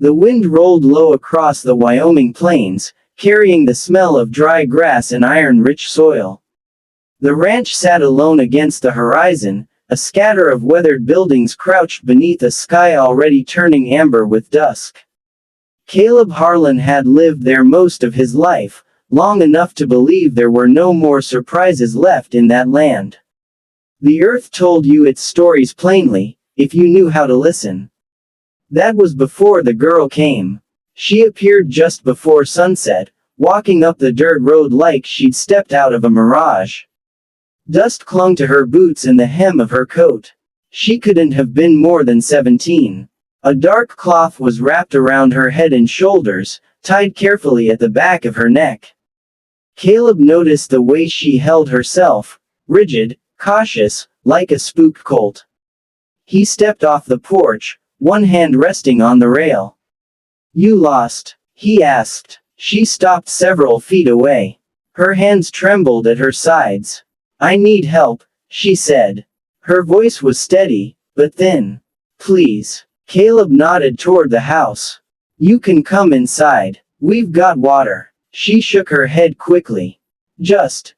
The wind rolled low across the Wyoming plains, carrying the smell of dry grass and iron-rich soil. The ranch sat alone against the horizon, a scatter of weathered buildings crouched beneath a sky already turning amber with dusk. Caleb Harlan had lived there most of his life, long enough to believe there were no more surprises left in that land. The earth told you its stories plainly, if you knew how to listen. That was before the girl came. She appeared just before sunset, walking up the dirt road like she'd stepped out of a mirage. Dust clung to her boots and the hem of her coat. She couldn't have been more than 17. A dark cloth was wrapped around her head and shoulders, tied carefully at the back of her neck. Caleb noticed the way she held herself, rigid, cautious, like a spooked colt. He stepped off the porch, one hand resting on the rail. "You lost?" he asked. She stopped several feet away. Her hands trembled at her sides. "I need help," she said. Her voice was steady, but thin. "Please." Caleb nodded toward the house. "You can come inside. We've got water." She shook her head quickly. Just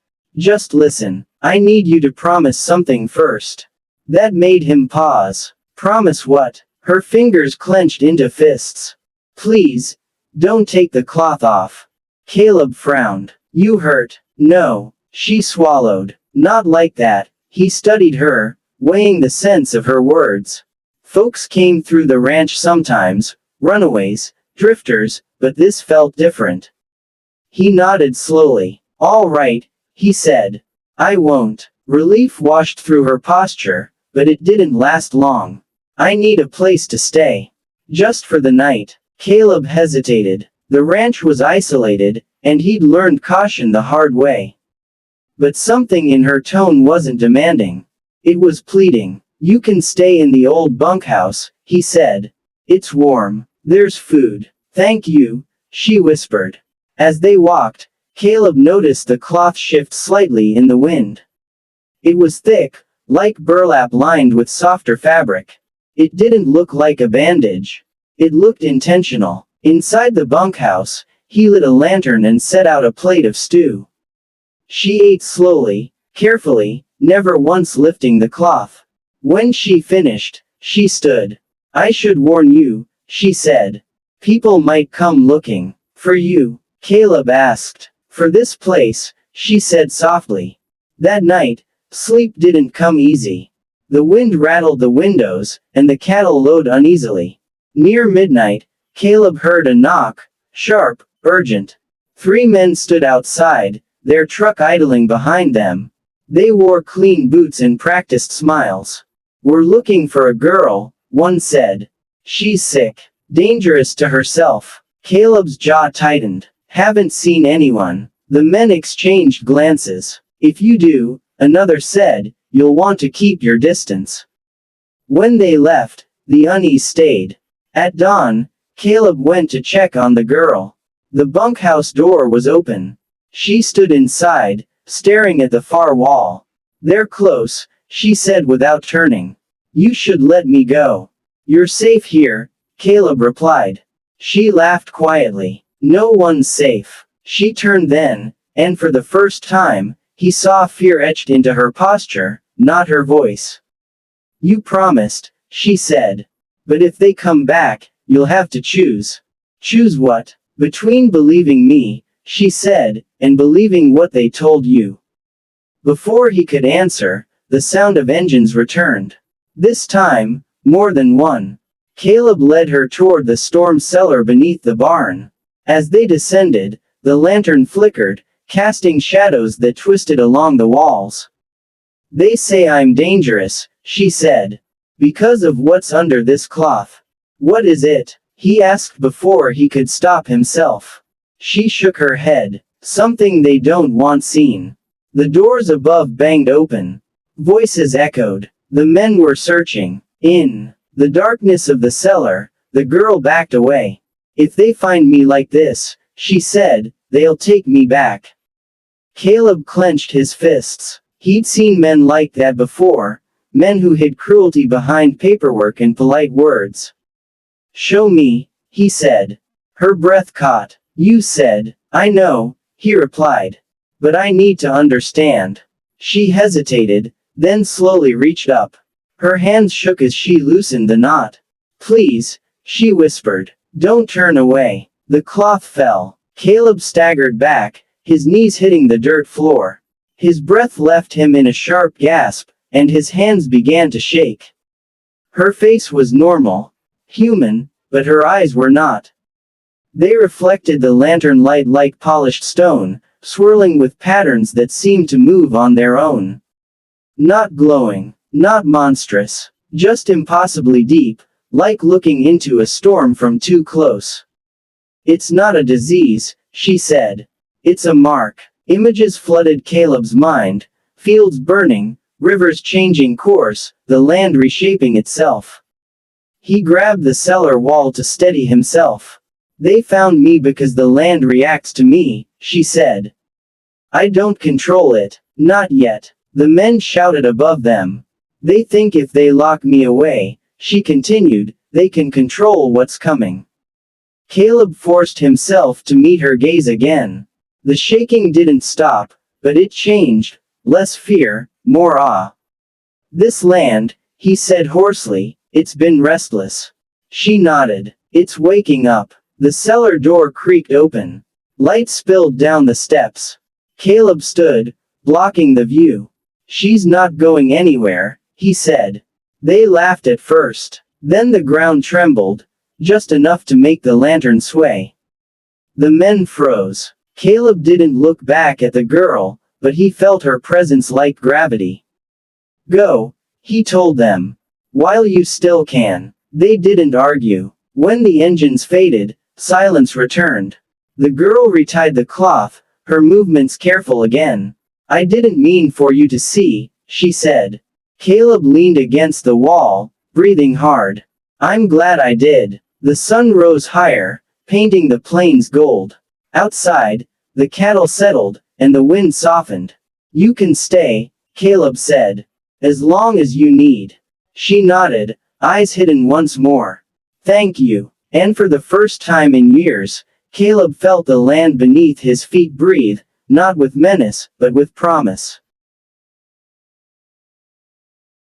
listen. I need you to promise something first." That made him pause. "Promise what?" Her fingers clenched into fists. "Please, don't take the cloth off." Caleb frowned. "You hurt." "No." She swallowed. "Not like that." He studied her, weighing the sense of her words. Folks came through the ranch sometimes, runaways, drifters, but this felt different. He nodded slowly. "All right," he said. "I won't." Relief washed through her posture, but it didn't last long. "I need a place to stay. Just for the night." Caleb hesitated. The ranch was isolated, and he'd learned caution the hard way. But something in her tone wasn't demanding. It was pleading. "You can stay in the old bunkhouse," he said. "It's warm. There's food." "Thank you," she whispered. As they walked, Caleb noticed the cloth shift slightly in the wind. It was thick, like burlap lined with softer fabric. It didn't look like a bandage. It looked intentional. Inside the bunkhouse, he lit a lantern and set out a plate of stew. She ate slowly, carefully, never once lifting the cloth. When she finished, she stood. "I should warn you," she said. "People might come looking." "For you?" Caleb asked. "For this place," she said softly. That night, sleep didn't come easy. The wind rattled the windows, and the cattle lowed uneasily. Near midnight, Caleb heard a knock, sharp, urgent. 3 men stood outside, their truck idling behind them. They wore clean boots and practiced smiles. "We're looking for a girl," one said. "She's sick. Dangerous to herself." Caleb's jaw tightened. "Haven't seen anyone." The men exchanged glances. "If you do," another said, "you'll want to keep your distance." When they left, the unease stayed. At dawn, Caleb went to check on the girl. The bunkhouse door was open. She stood inside, staring at the far wall. "They're close," she said without turning. "You should let me go." "You're safe here," Caleb replied. She laughed quietly. "No one's safe." She turned then, and for the first time, he saw fear etched into her posture, not her voice. "You promised," she said. "But if they come back, you'll have to choose." "Choose what?" "Between believing me," she said, "and believing what they told you." Before he could answer, the sound of engines returned. This time, more than one. Caleb led her toward the storm cellar beneath the barn. As they descended, the lantern flickered, casting shadows that twisted along the walls. "They say I'm dangerous," she said. "Because of what's under this cloth." "What is it?" he asked before he could stop himself. She shook her head. "Something they don't want seen." The doors above banged open. Voices echoed. The men were searching. In the darkness of the cellar, the girl backed away. "If they find me like this," she said, "they'll take me back." Caleb clenched his fists. He'd seen men like that before, men who hid cruelty behind paperwork and polite words. "Show me," he said. Her breath caught. You said, I know, he replied. But I need to understand. She hesitated, then slowly reached up. Her hands shook as she loosened the knot. Please, she whispered. Don't turn away. The cloth fell. Caleb staggered back, his knees hitting the dirt floor. His breath left him in a sharp gasp, and his hands began to shake. Her face was normal, human, but her eyes were not. They reflected the lantern light like polished stone, swirling with patterns that seemed to move on their own. Not glowing, not monstrous, just impossibly deep, like looking into a storm from too close. It's not a disease, she said. It's a mark. Images flooded Caleb's mind, fields burning, rivers changing course, the land reshaping itself. He grabbed the cellar wall to steady himself. They found me because the land reacts to me, she said. I don't control it, not yet. The men shouted above them. They think if they lock me away, she continued, they can control what's coming. Caleb forced himself to meet her gaze again. The shaking didn't stop, but it changed, less fear, more awe. This land, he said hoarsely, it's been restless. She nodded. It's waking up. The cellar door creaked open. Light spilled down the steps. Caleb stood, blocking the view. She's not going anywhere, he said. They laughed at first. Then the ground trembled, just enough to make the lantern sway. The men froze. Caleb didn't look back at the girl, but he felt her presence like gravity. Go, he told them. While you still can. They didn't argue. When the engines faded, silence returned. The girl retied the cloth, her movements careful again. I didn't mean for you to see, she said. Caleb leaned against the wall, breathing hard. I'm glad I did. The sun rose higher, painting the plains gold. Outside, the cattle settled, and the wind softened. You can stay, Caleb said. As long as you need. She nodded, eyes hidden once more. Thank you. And for the first time in years, Caleb felt the land beneath his feet breathe, not with menace, but with promise.